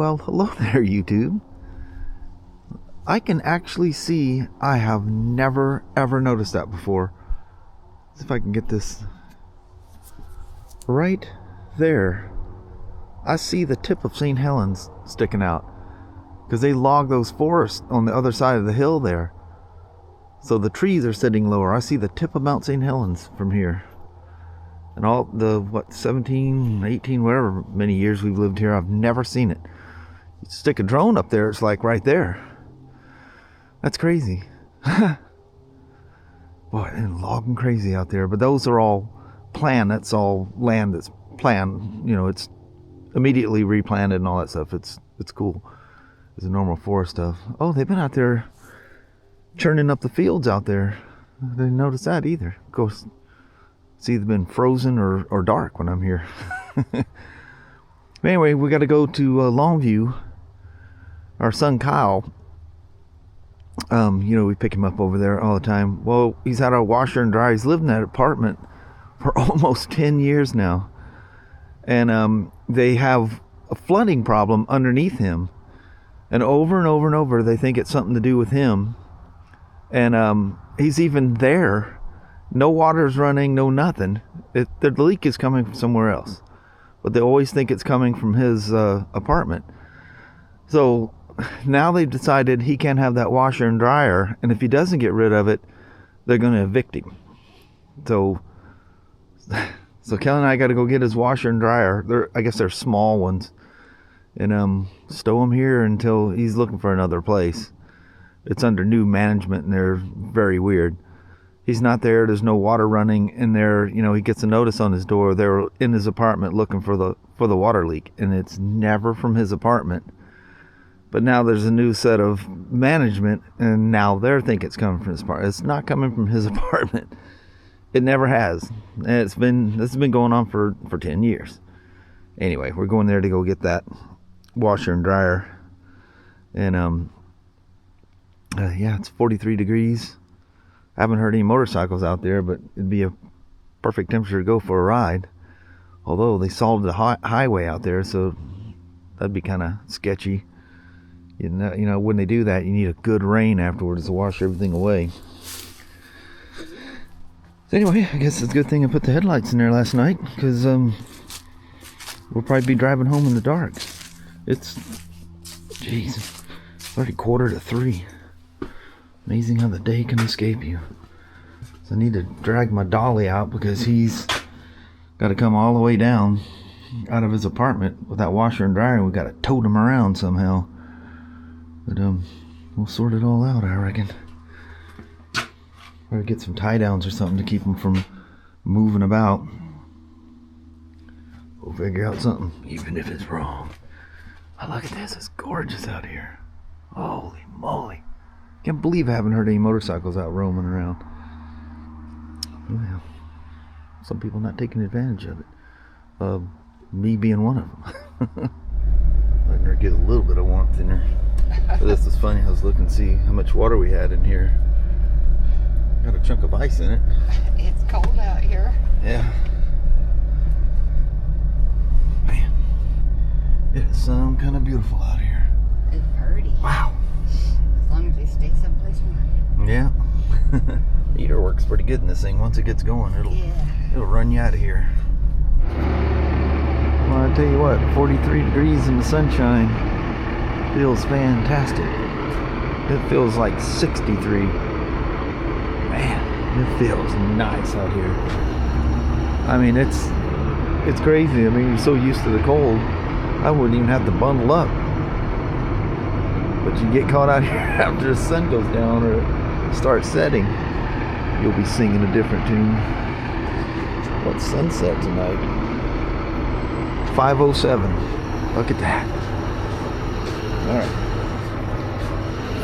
Well, hello there, YouTube. I can actually see, I have never ever noticed that before. Let's see if I can get this right there. I see the tip of St. Helens sticking out because they log those forests on the other side of the hill there. So the trees are sitting lower. I see the tip of Mount St. Helens from here. And all the, 17, 18, whatever many years we've lived here, I've never seen it. You stick a drone up there, it's like right there. That's crazy. Boy, it's logging crazy out there. But those are all planned. That's all land that's planned. You know, it's immediately replanted and all that stuff. It's cool. It's the normal forest stuff. Oh, they've been out there churning up the fields out there. I didn't notice that either. Of course, it's either been frozen or dark when I'm here. Anyway, we got to go to Longview. Our son Kyle, you know, we pick him up over there all the time. Well, he's had a washer and dryer. He's lived in that apartment for almost 10 years now. And they have a flooding problem underneath him. And over and over and over, they think it's something to do with him. And he's even there. No water's running, no nothing. The leak is coming from somewhere else. But they always think it's coming from his apartment. So now they've decided he can't have that washer and dryer. And if he doesn't get rid of it, they're going to evict him. So Kelly and I got to go get his washer and dryer. I guess they're small ones. And stow them here until he's looking for another place. It's under new management and they're very weird. He's not there. There's no water running in there. You know, he gets a notice on his door. They're in his apartment looking for the water leak, and it's never from his apartment. But now there's a new set of management, and now they're thinking it's coming from his apartment. It's not coming from his apartment. It never has. And this has been going on for 10 years. Anyway, we're going there to go get that washer and dryer, and yeah, it's 43 degrees. I haven't heard any motorcycles out there, but it'd be a perfect temperature to go for a ride. Although they solved the highway out there, so that'd be kind of sketchy. You know, when they do that, you need a good rain afterwards to wash everything away. So anyway, I guess it's a good thing I put the headlights in there last night, because we'll probably be driving home in the dark. It's, jeez, already 2:45. Amazing how the day can escape you. So I need to drag my dolly out because he's got to come all the way down out of his apartment with that washer and dryer, and we got to tote him around somehow. But we'll sort it all out, I reckon. Or get some tie downs or something to keep him from moving about. We'll figure out something, even if it's wrong. Oh, look at this, it's gorgeous out here. Holy moly. Can't believe I haven't heard any motorcycles out roaming around. Well, some people not taking advantage of it. Me being one of them. Letting her get a little bit of warmth in her. But this is funny. I was looking to see how much water we had in here. Got a chunk of ice in it. It's cold out here. Yeah. Man, it is some kind of beautiful out here. It's pretty. Wow. As long as you stay someplace warm. Yeah. The heater works pretty good in this thing. Once it gets going, it'll run you out of here. Well, I tell you what, 43 degrees in the sunshine feels fantastic. It feels like 63. Man, it feels nice out here. I mean, it's crazy. I mean, you're so used to the cold, I wouldn't even have to bundle up. But you get caught out here after the sun goes down or starts setting, you'll be singing a different tune. What's sunset tonight? 5:07. Look at that. Alright.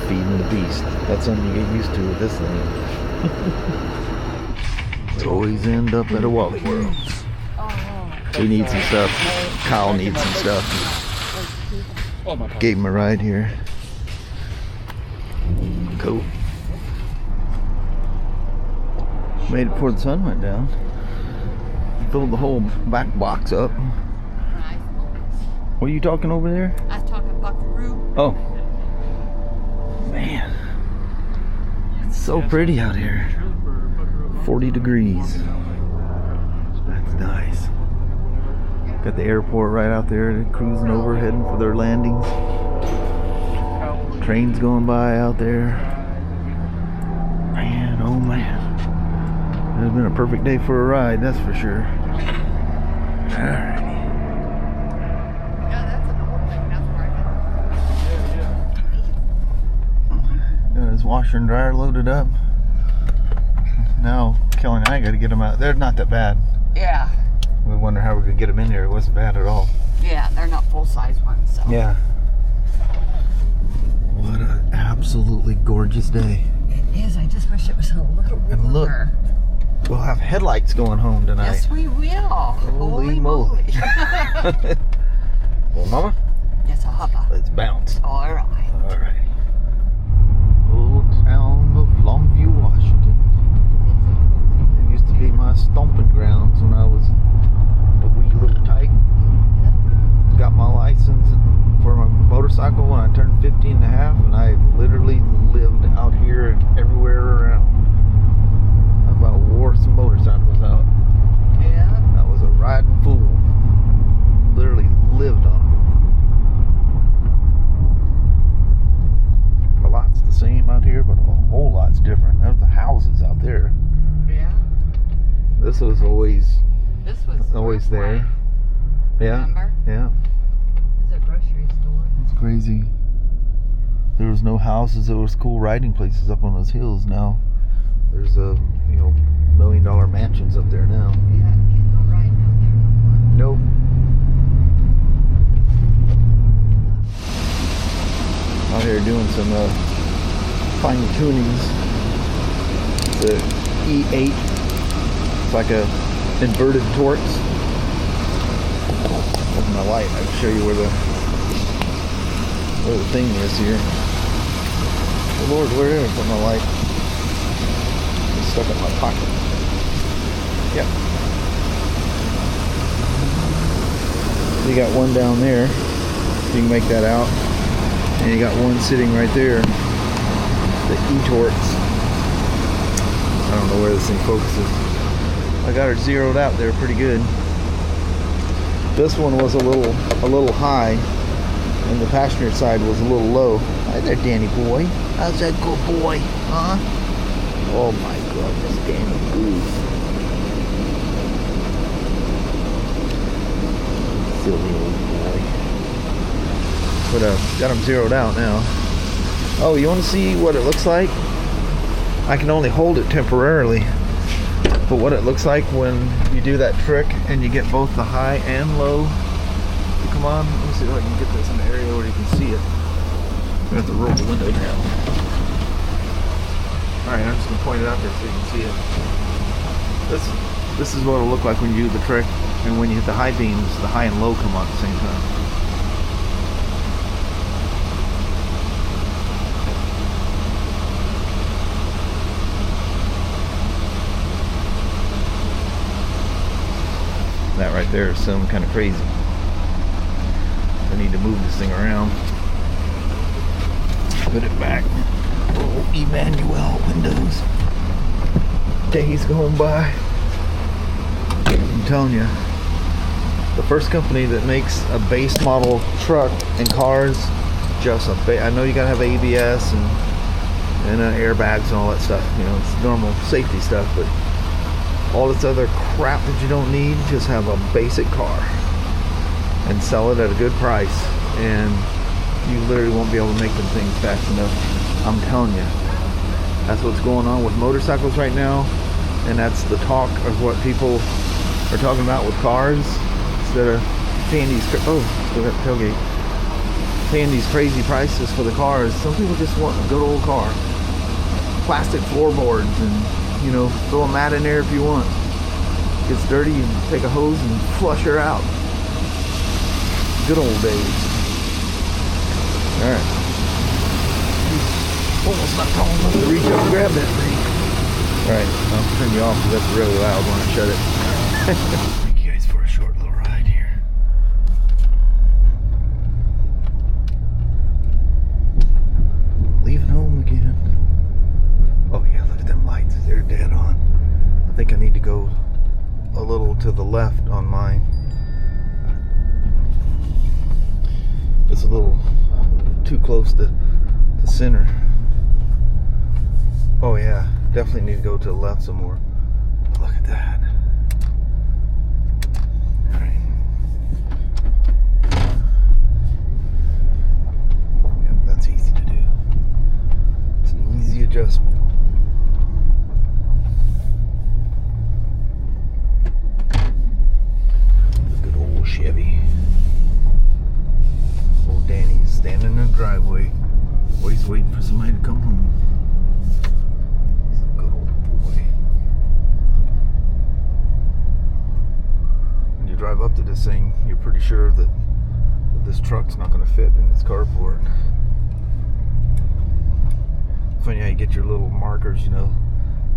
Feeding the beast. That's something you get used to with this thing. We always end up at a Wally World. We need some stuff. Kyle needs some stuff. Gave him a ride here. Cool. Made it before the sun went down. Filled the whole back box up. What are you talking over there? I was talking locker room. Oh. Man. It's so pretty out here. 40 degrees. That's nice. Got the airport right out there. They're cruising over, heading for their landings. Trains going by out there. Man, oh man. It's been a perfect day for a ride, that's for sure. Alright. Yeah, that's an old thing. That's right. Got his washer and dryer loaded up. Now, Kelly and I got to get them out. They're not that bad. Yeah. We wonder how we're going to get them in there. It wasn't bad at all. Yeah, they're not full-size ones, so. Yeah. What an absolutely gorgeous day. It is. I just wish it was a little warmer. And look, we'll have headlights going home tonight. Yes, we will. Holy moly. Well, Mama, Yes, a hopper. let's bounce. All right. All right. Old town of Longview, Washington. It used to be my stomping grounds when I was a wee little tyke. Got my license for my motorcycle when I turned 15 and a half, and I literally lived out here and everywhere around. I about wore some motorcycles out. Yeah. I was a riding fool. Literally lived on them. A lot's the same out here, but a whole lot's different. There's the houses out there. Yeah. This was always This was there. Yeah. Remember? Yeah. It's a grocery store. It's crazy. There was no houses. There was cool riding places up on those hills. Now there's $1 million mansions up there now. Yeah, can't go riding out there no more. Nope. Out here doing some fine tunings. The E8. It's like a inverted Torx. Open my light. I can show you where the thing is here. Oh Lord, where did I put my light? It's stuck in my pocket. Yep. You got one down there. You can make that out. And you got one sitting right there. The E-Torx. I don't know where this thing focuses. I got her zeroed out there pretty good. This one was a little high, and the passenger side was a little low. Hi there, Danny boy. How's that good boy? Huh? Oh my goodness, Danny boo. Silly old boy. But got them zeroed out now. Oh, you want to see what it looks like? I can only hold it temporarily. But what it looks like when you do that trick and you get both the high and low. Come on, let me see if I can get this in the area where you can see it. I'm gonna have to roll the window down. Alright, I'm just gonna point it out there so you can see it. This is what it'll look like when you do the trick, and when you hit the high beams, the high and low come on at the same time. That right there is sounding kind of crazy. I need to move this thing around. Put it back. Oh, Emmanuel windows. Days going by. I'm telling you, the first company that makes a base model truck and cars, just I know you gotta have ABS and airbags and all that stuff. You know, it's normal safety stuff, but all this other crap that you don't need, just have a basic car and sell it at a good price, and you literally won't be able to make them things fast enough. I'm telling you, that's what's going on with motorcycles right now, and that's the talk of what people are talking about with cars. Instead of paying these tailgate, paying these crazy prices for the cars, some people just want a good old car, plastic floorboards, and you know, throw a mat in there if you want. Gets dirty and take a hose and flush her out. Good old days. Alright. Almost not tall enough to reach up and grab that thing. Alright, I'll turn you off because that's really loud when I shut it. Take you guys for a short little ride here. left on mine. It's a little too close to the center. Oh yeah, definitely need to go to the left some more. Look at that. All right. Yep, that's easy to do. It's an easy adjustment. Good old Chevy. Old Danny's standing in the driveway. Always waiting for somebody to come home. He's a good old boy. When you drive up to this thing, you're pretty sure that this truck's not going to fit in this carport. Funny how you get your little markers, you know.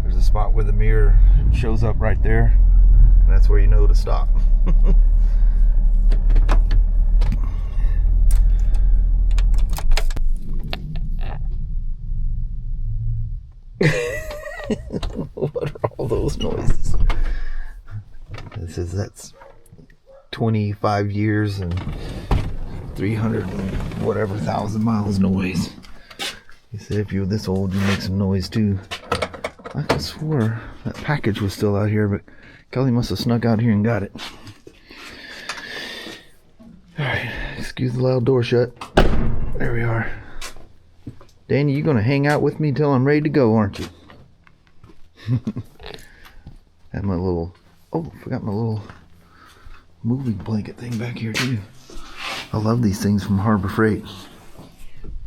There's a spot where the mirror shows up right there. And that's where you know to stop. What are all those noises? That's 25 years and 300 and whatever thousand miles noise. He said if you're this old, you make some noise too. I could swore that package was still out here, but Kelly must have snuck out here and got it. Alright, excuse the loud door shut. There we are. Danny, you gonna hang out with me till I'm ready to go, aren't you? Have my little, oh, forgot my little moving blanket thing back here too. I love these things from Harbor Freight.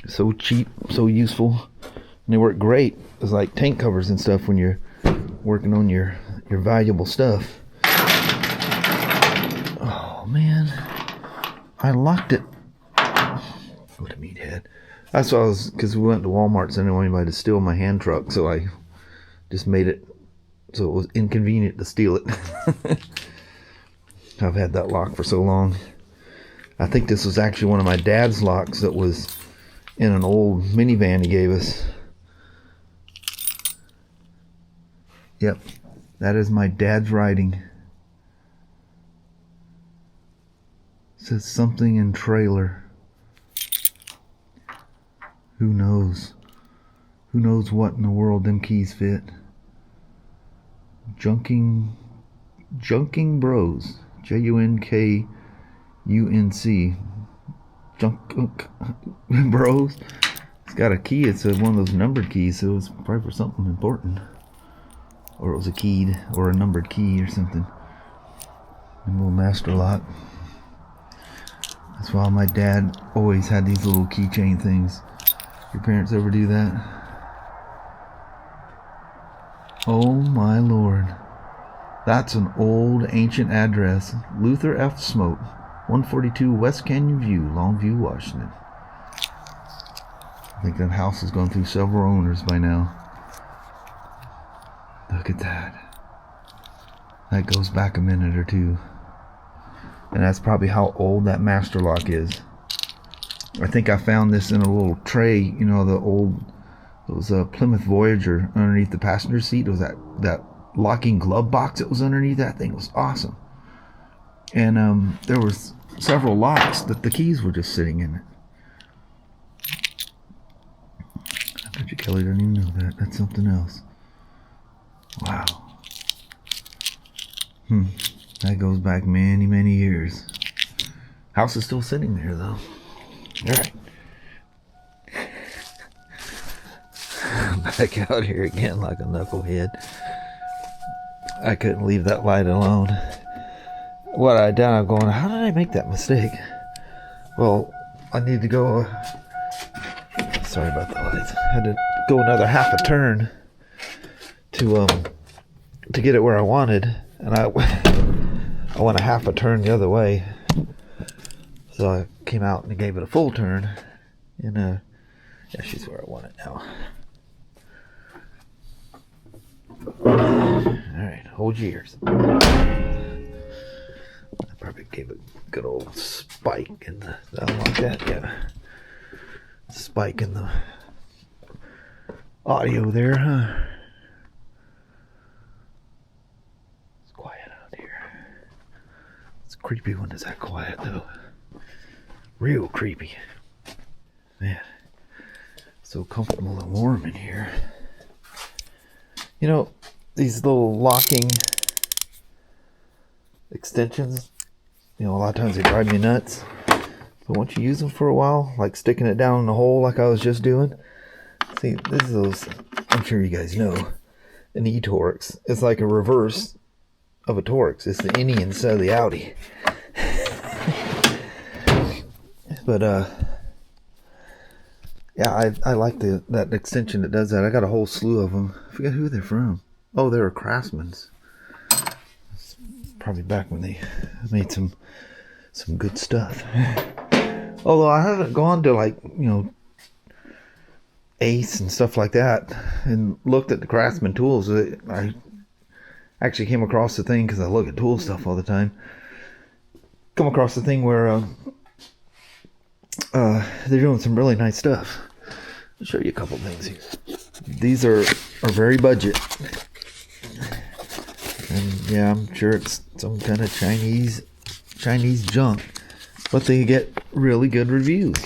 So cheap, so useful, and they work great as like tank covers and stuff when you're working on your valuable stuff. Oh man, I locked it. What a meathead. That's why I was, because we went to Walmart, so I didn't want anybody to steal my hand truck, so I just made it so it was inconvenient to steal it. I've had that lock for so long. I think this was actually one of my dad's locks that was in an old minivan he gave us. Yep, that is my dad's writing. It says something in trailer. Who knows? Who knows what in the world them keys fit? Junking Bros. Junkunc. Junk Bros. It's got a key. It's one of those numbered keys, so it's probably for something important. Or it was a keyed or a numbered key or something. A little master lock. That's why my dad always had these little keychain things. Your parents ever do that? Oh my lord. That's an old ancient address. Luther F. Smoak, 142 West Canyon View, Longview, Washington. I think that house has gone through several owners by now. Look at that. That goes back a minute or two. And that's probably how old that master lock is. I think I found this in a little tray, you know, the old, it was a Plymouth Voyager underneath the passenger seat. It was that locking glove box that was underneath that thing. It was awesome. And there was several locks that the keys were just sitting in it. I bet you Kelly doesn't even know that. That's something else. Wow. That goes back many, many years. House is still sitting there though. Alright. Back out here again like a knucklehead. I couldn't leave that light alone. What I done, I'm going, how did I make that mistake? Well, I need to go, sorry about the lights. I had to go another half a turn to get it where I wanted, and I went a half a turn the other way. So I came out and gave it a full turn, and yeah, she's where I want it now. Alright, hold your ears. I probably gave it a good old spike in the, I don't like that, yeah. Spike in the audio there, huh? It's quiet out here. Creepy when it's that quiet though. Real creepy. Man, so comfortable and warm in here. You know, these little locking extensions, you know, a lot of times they drive me nuts. But once you use them for a while, like sticking it down in the hole like I was just doing. See, this is those, I'm sure you guys know, an e-Torx. It's like a reverse of a Torx. It's the innie instead of the outie. But yeah, I like that extension that does that. I got a whole slew of them. I forget who they're from. Oh, they were Craftsman's. It's probably back when they made some good stuff. Although I haven't gone to, like, you know, Ace and stuff like that and looked at the Craftsman tools. I actually came across the thing, because I look at tool stuff all the time. Come across the thing where they're doing some really nice stuff. I'll show you a couple things here. These are very budget, and yeah, I'm sure it's some kind of Chinese junk, but they get really good reviews,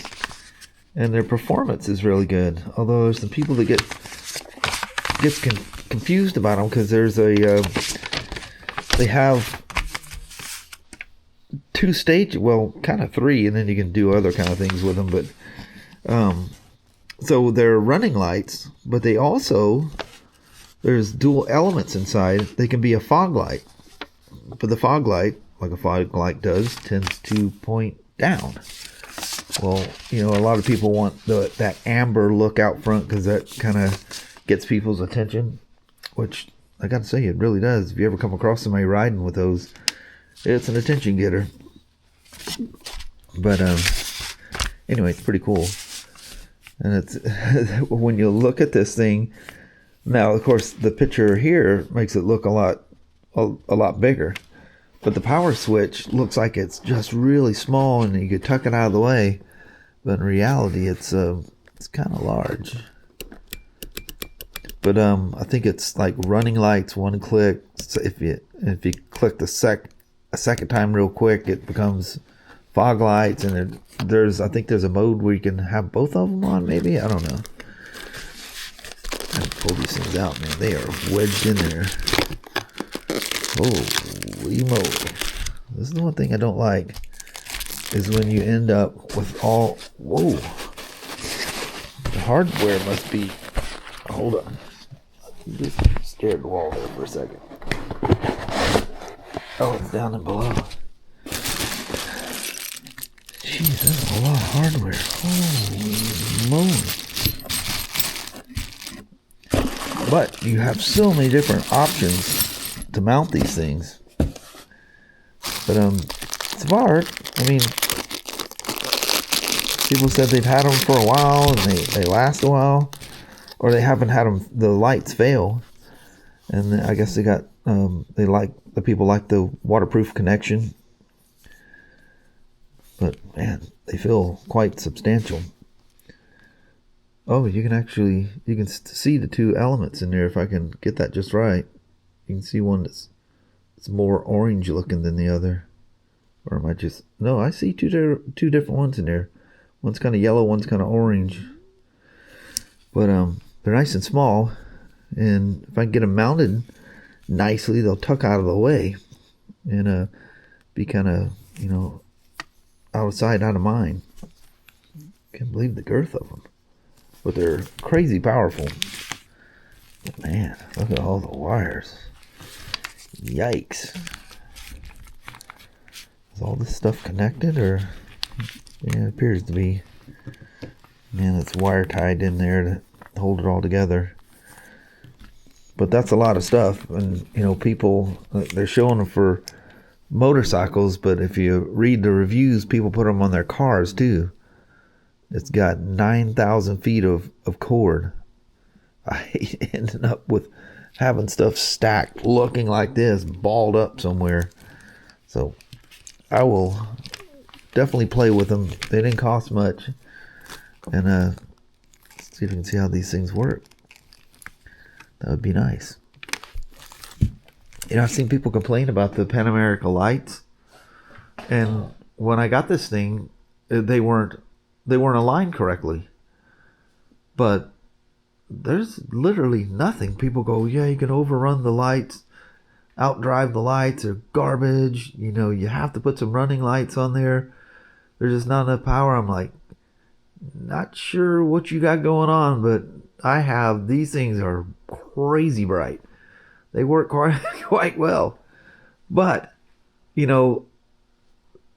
and their performance is really good. Although there's some people that get confused about them, because there's they have 2 stages, well, kind of 3, and then you can do other kind of things with them. But so they're running lights, but they also, there's dual elements inside. They can be a fog light, but the fog light, like a fog light does, tends to point down. Well, you know, a lot of people want that amber look out front, because that kind of gets people's attention, which I got to say, it really does. If you ever come across somebody riding with those, it's an attention getter. But anyway, it's pretty cool. And it's when you look at this thing now, of course the picture here makes it look a lot bigger, but the power switch looks like it's just really small and you could tuck it out of the way, but in reality it's kind of large. But I think it's like running lights, one click. So if you click a second time real quick, it becomes fog lights, and I think there's a mode where you can have both of them on, maybe, I don't know. I have to pull these things out, man. They are wedged in there. Holy moly. This is the one thing I don't like, is when you end up with all, whoa. The hardware must be, hold on. Just stare at the wall there for a second. Oh, it's down and below. Jeez, that's a lot of hardware. Holy moly. But you have so many different options to mount these things. But it's hard. I mean, people said they've had them for a while and they last a while, or they haven't had them, the lights fail, and I guess they got the people like the waterproof connection. But man, they feel quite substantial. Oh, you can see the 2 elements in there if I can get that just right. You can see one it's more orange looking than the other. Or am I just, no, I see two different ones in there. One's kind of yellow, one's kind of orange. But they're nice and small, and if I can get them mounted nicely, they'll tuck out of the way and be kind of, you know, out of sight, out of mind. Can't believe the girth of them, but they're crazy powerful. But man, look at all the wires. Yikes. Is all this stuff connected, or yeah, it appears to be. Man, it's wire tied in there to hold it all together. But that's a lot of stuff, and you know, people, they're showing them for motorcycles, but if you read the reviews, people put them on their cars too. It's got 9,000 feet of cord. I hate ending up with having stuff stacked looking like this, balled up somewhere. So I will definitely play with them. They didn't cost much, and see if we can see how these things work. That would be nice. You know, I've seen people complain about the Pan America lights. And when I got this thing, they weren't aligned correctly. But there's literally nothing. People go, yeah, you can overrun the lights, outdrive the lights, they're garbage. You know, you have to put some running lights on there. There's just not enough power. I'm like, not sure what you got going on, but I have, these things are crazy bright. They work quite well. But, you know,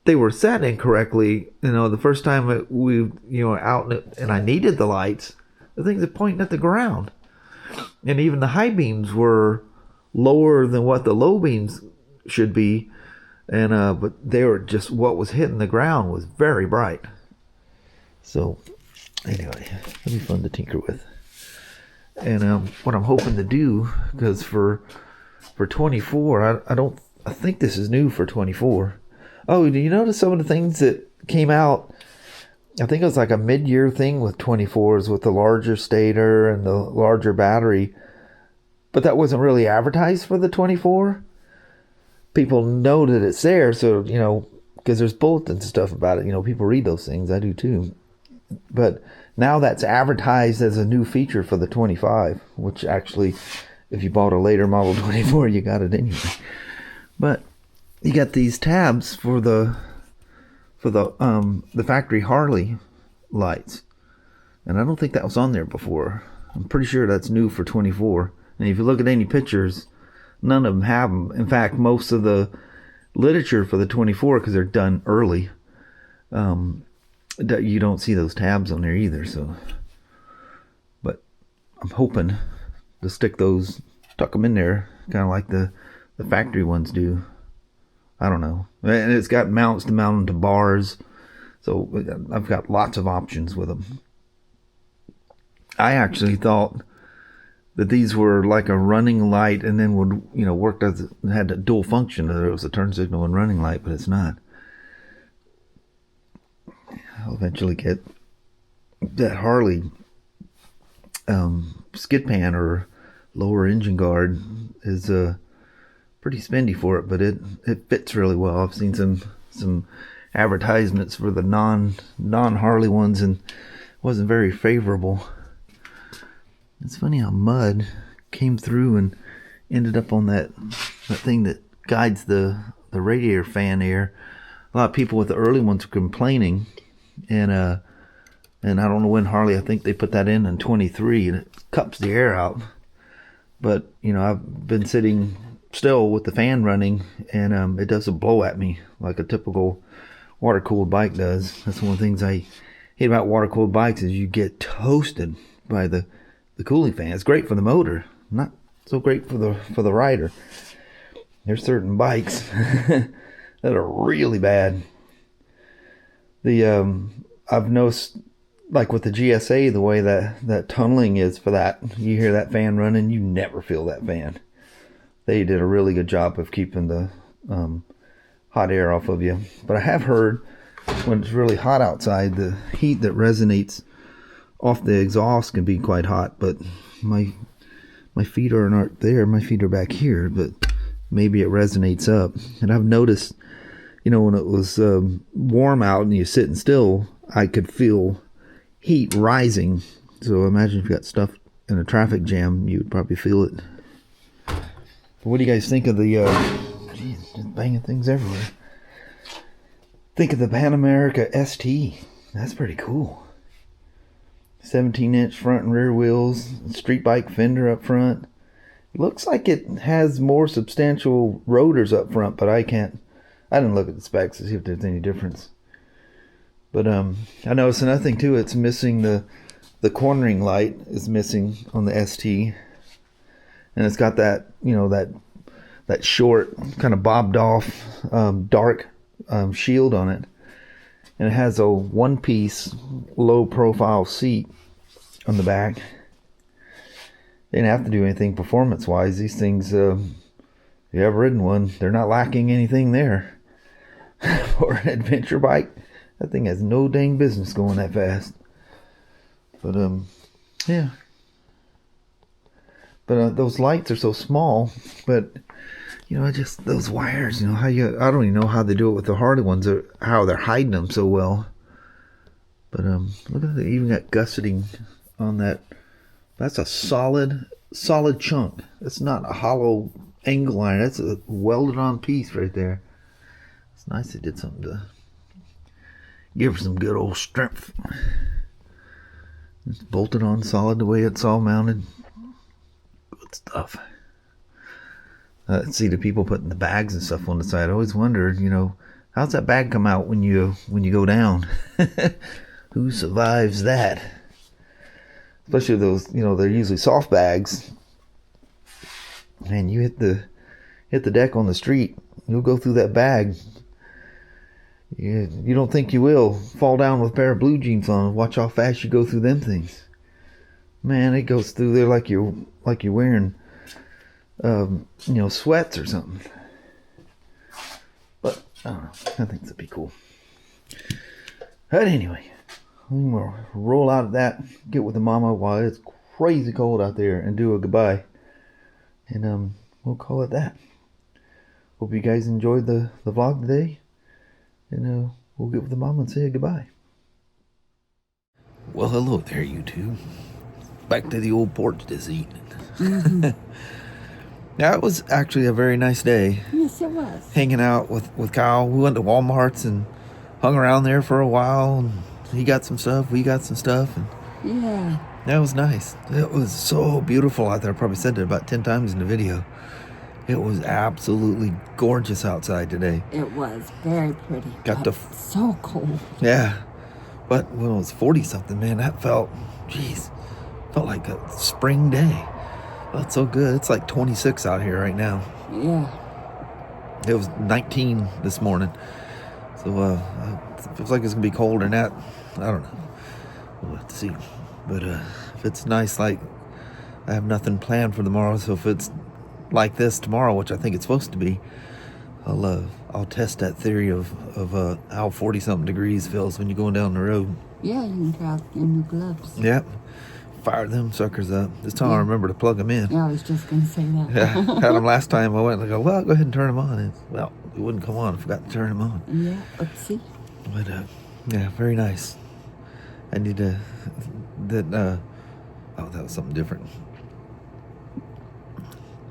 they were set incorrectly. You know, the first time we, you know, out and I needed the lights, the things are pointing at the ground. And even the high beams were lower than what the low beams should be. And, but they were just, what was hitting the ground was very bright. So, anyway, it'll be fun to tinker with. And what I'm hoping to do, because for 24, I think this is new for 24. Oh, do you notice some of the things that came out? I think it was like a mid-year thing with 24s with the larger stator and the larger battery. But that wasn't really advertised for the 24. People know that it's there, so, you know, because there's bulletins and stuff about it. You know, people read those things. I do too. But now that's advertised as a new feature for the 25, which actually, if you bought a later model 24, you got it anyway. But you got these tabs for the factory Harley lights, and I don't think that was on there before. I'm pretty sure that's new for 24. And if you look at any pictures, none of them have them. In fact, most of the literature for the 24, because they're done early, you don't see those tabs on there either. So, but I'm hoping to tuck them in there, kind of like the factory ones do. I don't know. And it's got mounts to mount them to bars, so I've got lots of options with them. I actually thought that these were like a running light and then would, you know, work as, had a dual function. There was a turn signal and running light, but it's not. I'll eventually get that Harley skid pan or lower engine guard is pretty spendy for it, but it fits really well. I've seen some advertisements for the non Harley ones, and it wasn't very favorable. It's funny how mud came through and ended up on that thing that guides the radiator fan air. A lot of people with the early ones were complaining, and I don't know when Harley, I think they put that in 23, and it cups the air out. But, you know, I've been sitting still with the fan running, and it doesn't blow at me like a typical water-cooled bike does. That's one of the things I hate about water-cooled bikes, is you get toasted by the cooling fan. It's great for the motor, not so great for the rider. There's certain bikes that are really bad. I've noticed, like with the GSA, the way that tunneling is for that, you hear that fan running, you never feel that fan. They did a really good job of keeping the hot air off of you. But I have heard when it's really hot outside, the heat that resonates off the exhaust can be quite hot. But my feet aren't there. My feet are back here, but maybe it resonates up. And I've noticed, you know, when it was warm out and you're sitting still, I could feel heat rising. So imagine if you got stuff in a traffic jam, you would probably feel it. What do you guys think of the geez, just banging things everywhere? Think of the Pan America ST. That's pretty cool. 17-inch front and rear wheels, street bike fender up front. Looks like it has more substantial rotors up front, but I didn't look at the specs to see if there's any difference. But I noticed another thing too. It's missing the cornering light is missing on the ST, and it's got that, you know, that short kind of bobbed off dark shield on it, and it has a one-piece low profile seat on the back. They didn't have to do anything performance wise. These things, if you ever ridden one, they're not lacking anything there. For an adventure bike, that thing has no dang business going that fast. But yeah. But those lights are so small. But You know, just those wires, you know, I don't even know how they do it with the Harley ones, or how they're hiding them so well. But look at that, even got gusseting on that. That's a solid chunk. That's not a hollow angle iron. That's a welded on piece right there. It's nice they did something to give her some good old strength. It's bolted on solid the way it's all mounted. Good stuff. See the people putting the bags and stuff on the side. I always wondered, you know, how's that bag come out when you go down? Who survives that? Especially those, you know, they're usually soft bags. Man, you hit the deck on the street, you'll go through that bag. You don't think you will fall down with a pair of blue jeans on. Watch how fast you go through them things. Man, it goes through there like you're wearing you know, sweats or something. But I don't know, I think that'd be cool. But anyway, we'll roll out of that, get with the mama while it's crazy cold out there, and do a goodbye. And we'll call it that. Hope you guys enjoyed the vlog today. And we'll get with the mama and say goodbye. Well, hello there, you two. Back to the old porch this evening. Mm-hmm. Now, it was actually a very nice day. Yes, it was. Hanging out with Kyle. We went to Walmart's and hung around there for a while. And he got some stuff, we got some stuff. And yeah. That was nice. It was so beautiful out there. I probably said it about 10 times in the video. It was absolutely gorgeous outside today. It was very pretty. Got the so cold. Yeah, but when it was 40 something, man, that felt like a spring day. Felt so good. It's like 26 out here right now. Yeah. It was 19 this morning, so it feels like it's gonna be colder than that. I don't know. We'll have to see. But if it's nice, like I have nothing planned for tomorrow, so if it's like this tomorrow, which I think it's supposed to be, I'll test that theory of how 40-something degrees feels when you're going down the road. Yeah, you can try out your new gloves. Yep. Fire them suckers up. This time I remember to plug them in. Yeah, I was just going to say that. Yeah, had them last time. I went and I go, well, go ahead and turn them on. And, well, it wouldn't come on. I forgot to turn them on. Yeah, let's see. But, yeah, very nice. I need to, oh, that was something different.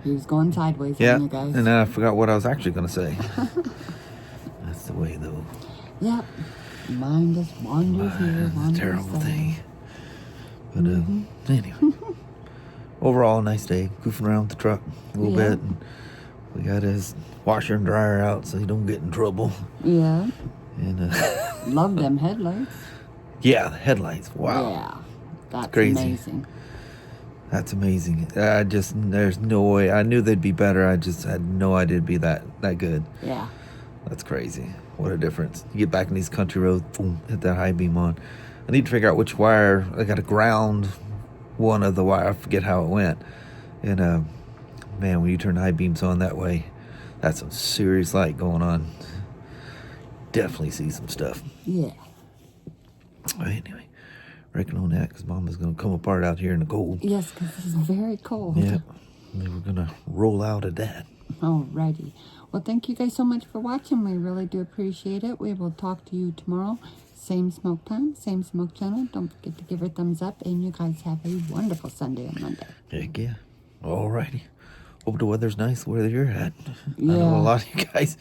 He was going sideways yeah, on you guys. And then I forgot what I was actually going to say. That's the way, though. Yep. Mind just wanders here, It's a terrible thing. But anyway, overall, nice day. Goofing around with the truck a little bit. And we got his washer and dryer out so he don't get in trouble. Yeah. And love them headlights. Yeah, the headlights. Wow. Yeah. That's crazy. Amazing. That's amazing. There's no way. I knew they'd be better. I just had no idea it'd be that good. Yeah. That's crazy. What a difference. You get back in these country roads, boom, hit that high beam on. I need to figure out which wire. I got to ground one of the wire. I forget how it went. And, man, when you turn high beams on that way, that's some serious light going on. Definitely see some stuff. Yeah. Anyway, reckon on that because Mama's going to come apart out here in the cold. Yes, because it's very cold. Yeah. And then we're going to roll out of that. Alrighty. Well, thank you guys so much for watching. We really do appreciate it. We will talk to you tomorrow. Same smoke time, same smoke channel. Don't forget to give her a thumbs up. And you guys have a wonderful Sunday and Monday. Heck yeah. Alrighty. Hope the weather's nice where you're at. Yeah. I know a lot of you guys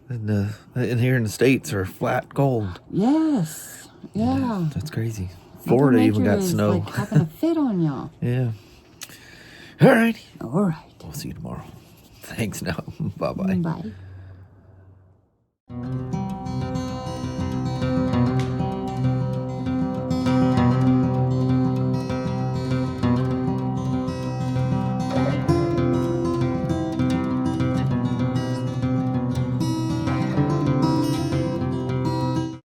in here in the States are flat cold. Yes. Yeah. That's crazy. Florida even got snow. Like having a fit on y'all. Yeah. Alrighty. All right. We'll see you tomorrow. Thanks now. Bye-bye. Bye.